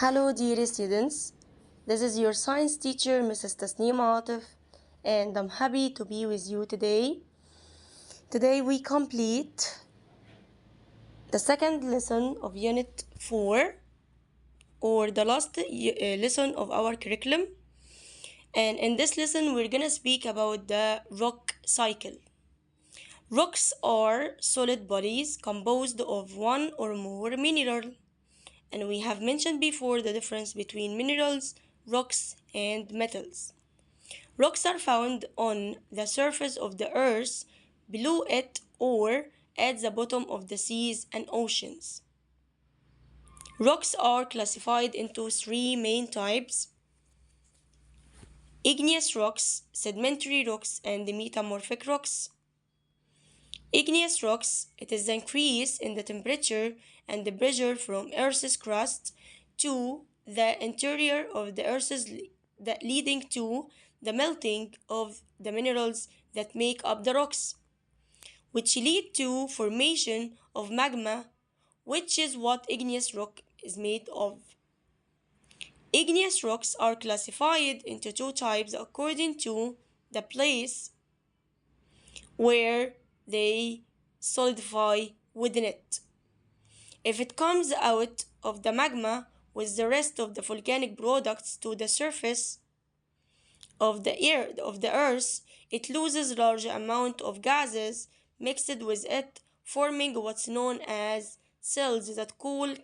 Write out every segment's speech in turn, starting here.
Hello, dear students. This is your science teacher, Mrs. Tasneem Atif, and I'm happy to be with you today. Today, we complete the second lesson of Unit 4, or the last lesson of our curriculum. And in this lesson, we're gonna speak about the rock cycle. Rocks are solid bodies composed of one or more minerals. And we have mentioned before the difference between minerals, rocks, and metals. Rocks are found on the surface of the earth, below it, or at the bottom of the seas and oceans. Rocks are classified into three main types: igneous rocks, sedimentary rocks, and metamorphic rocks. Igneous rocks, it is the increase in the temperature and the pressure from Earth's crust to the interior of the Earth's that leading to the melting of the minerals that make up the rocks, which lead to formation of magma, which is what igneous rock is made of. Igneous rocks are classified into two types according to the place where they solidify within it. If it comes out of the magma with the rest of the volcanic products to the surface of the earth, it loses large amount of gases mixed with it, forming what's known as cells that cool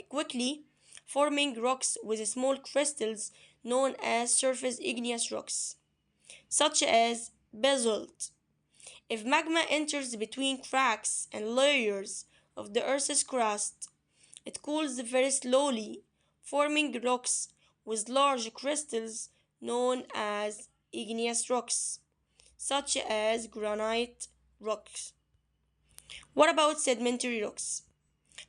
quickly, forming rocks with small crystals known as surface igneous rocks, such as basalt. If magma enters between cracks and layers of the Earth's crust, it cools very slowly, forming rocks with large crystals known as igneous rocks, such as granite rocks. What about sedimentary rocks?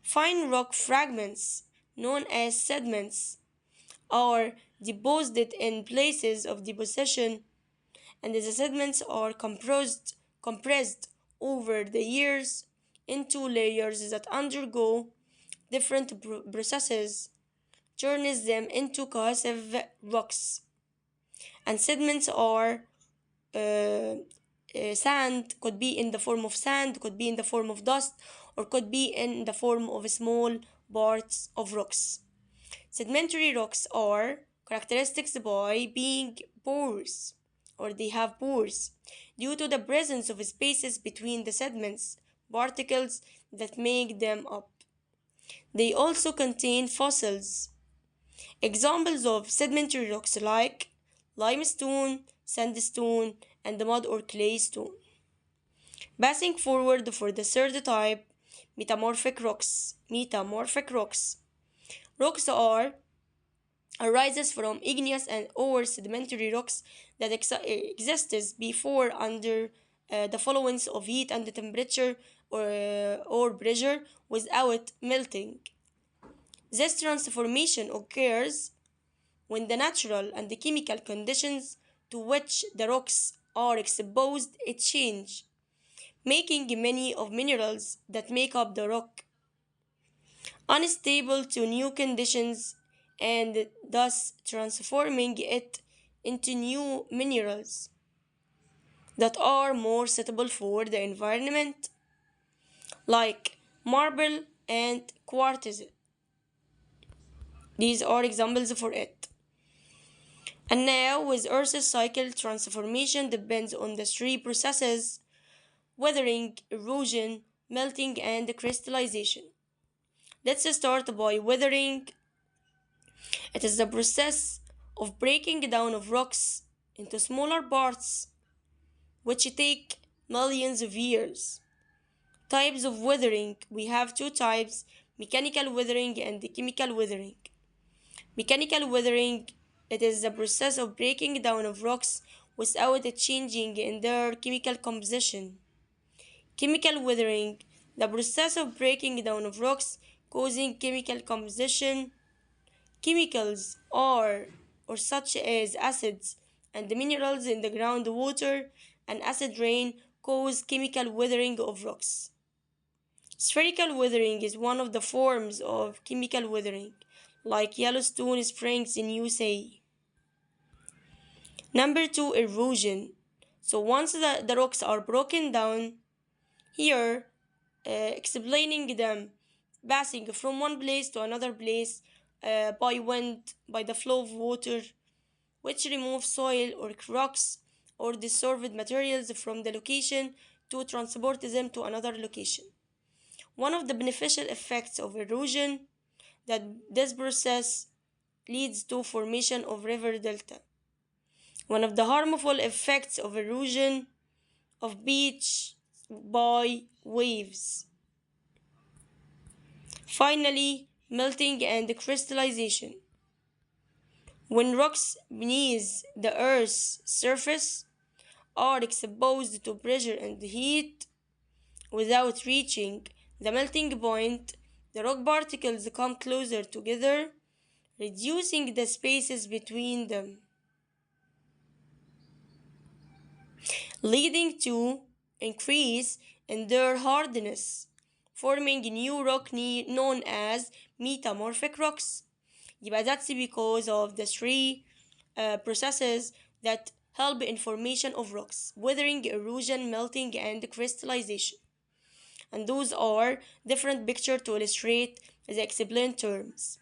Fine rock fragments, known as sediments, are deposited in places of deposition, and the sediments are compressed over the years into layers that undergo different processes, turns them into cohesive rocks. And sediments are sand, could be in the form of sand, could be in the form of dust, or could be in the form of small parts of rocks. Sedimentary rocks are characteristic by being porous, or they have pores, due to the presence of spaces between the sediments particles that make them up. They also contain fossils. Examples of sedimentary rocks like limestone, sandstone, and mud or clay stone. Passing forward for the third type, metamorphic rocks. Metamorphic rocks. Rocks are arises from igneous and or sedimentary rocks that existed before under the influence of heat and temperature or pressure without melting. This transformation occurs when the natural and the chemical conditions to which the rocks are exposed change, making many of minerals that make up the rock unstable to new conditions and thus transforming it into new minerals that are more suitable for the environment, like marble and quartz. These are examples for it. And now, with Earth's cycle, transformation depends on the three processes: weathering, erosion, melting, and crystallization. Let's start by weathering. It is the process of breaking down of rocks into smaller parts, which take millions of years. Types of weathering: we have two types: mechanical weathering and chemical weathering. Mechanical weathering, it is the process of breaking down of rocks without changing in their chemical composition. Chemical weathering, the process of breaking down of rocks causing chemical composition. Chemicals are or such as acids and the minerals in the groundwater and acid rain cause chemical weathering of rocks. Spherical weathering is one of the forms of chemical weathering, like Yellowstone Springs in USA. Number two, erosion. So once the rocks are broken down, here explaining them passing from one place to another place by wind, by the flow of water, which remove soil or rocks or dissolved materials from the location to transport them to another location. One of the beneficial effects of erosion that this process leads to formation of river delta. One of the harmful effects of erosion of beach by waves. Finally, melting and crystallization. When rocks beneath the Earth's surface are exposed to pressure and heat without reaching the melting point, the rock particles come closer together, reducing the spaces between them, leading to increase in their hardness, forming new rock known as metamorphic rocks. يبقى that's because of the three processes that help in formation of rocks: weathering, erosion, melting, and crystallization. And those are different pictures to illustrate the explained terms.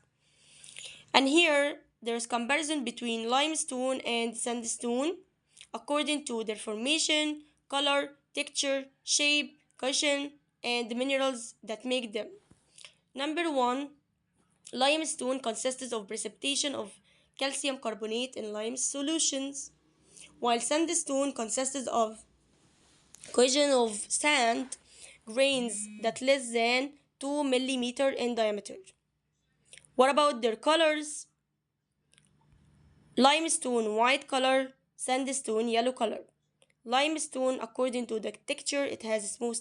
And here there's comparison between limestone and sandstone according to their formation, color, texture, shape, cushion, and the minerals that make them. Number one, limestone consists of precipitation of calcium carbonate in lime solutions, while sandstone consists of cohesion of sand grains that less than 2 millimeter in diameter. What about their colors? Limestone white color, sandstone yellow color. Limestone, according to the texture, it has smooth